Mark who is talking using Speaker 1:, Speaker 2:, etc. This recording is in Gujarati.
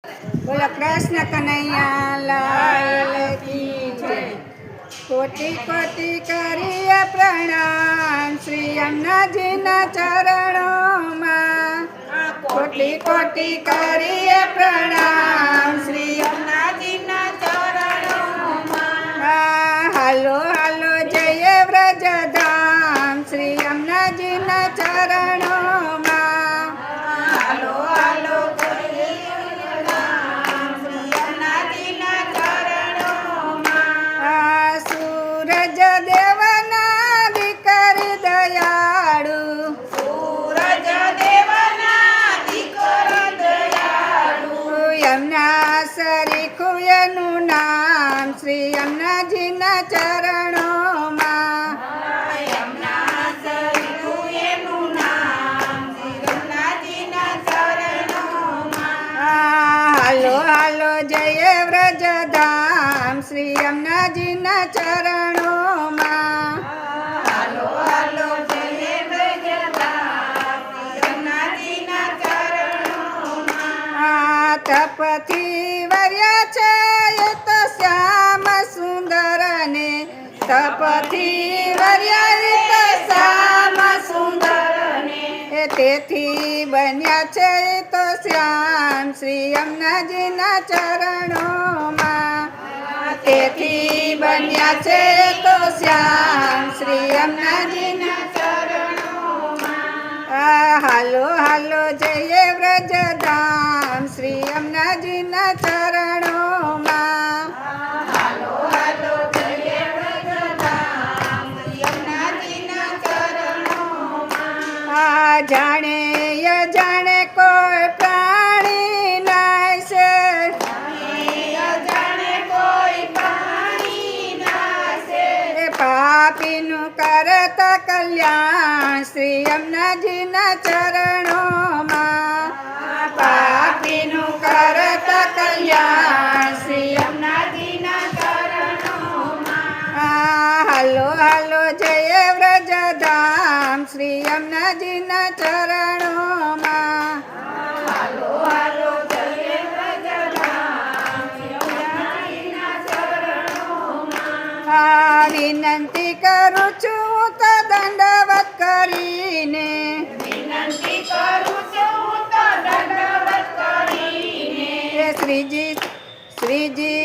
Speaker 1: બોલો કૃષ્ણ કનૈયા લાલ કી જય। કોટી કોટી કરીએ પ્રણામ શ્રી અમનાજીના ચરણોમાં। કોટી કોટી કરીએ પ્રણામ શ્રી અમનાજીના ચરણોમાં। હાલો હાલો જય વ્રજધામ શ્રી અમનાજીના ચરણોમાં। હાલો હાલો સૂરજ દેવના દીકર દયાળુ। સૂરજ દેવના દીકર દયાળુ। યમુના સરીખું એનું નામ શ્રી અમનાજીના ચરણોમાં। યમુના સરીખું એનું નામ શ્રી અમનાજીના ચરણોમાં। હાલો હાલો જય વ્રજધામ શ્રી અમનાજીના ચરણોમાં। હાલો હાલો જય વ્રજધામ શ્રી અમનાજીના ચરણોમાં। તપથી વર્યા છે એ તો શ્યામ સુંદરને। તપથી વર્યા એ તો શ્યામ સુંદરને। તેથી બન્યા છે એ તો શ્યામ શ્રી અમનાજીના ચરણોમાં। તેથી બન્યા છે તો શ્યામ શ્રી અમનાજીના ચરણોમાં। હાલો હાલો જય વ્રજધામ શ્રી અમનાજીના ચરણોમાં। હાલો હાલો જય વ્રજધામ શ્રી અમનાજીના ચરણોમાં। જાણે અજાણે કોઈ પ્રાણી નાશે। પાપીનું કરતા કલ્યાણ શ્રી અમનાજીના ચરણોમાં। પાપીનું કરતા કલ્યાણ શ્રી અમનાજીના ચરણોમાં। હાલો હાલો જય વ્રજધામ શ્રી અમનાજીના ચરણોમાં। હાલો હાલો જય વ્રજધામ શ્રી અમનાજીના ચરણોમાં। વિનંતી કરું છું તો દંડવત કરીને। વિનંતી કરું છું તો દંડવત કરીને। શ્રીજી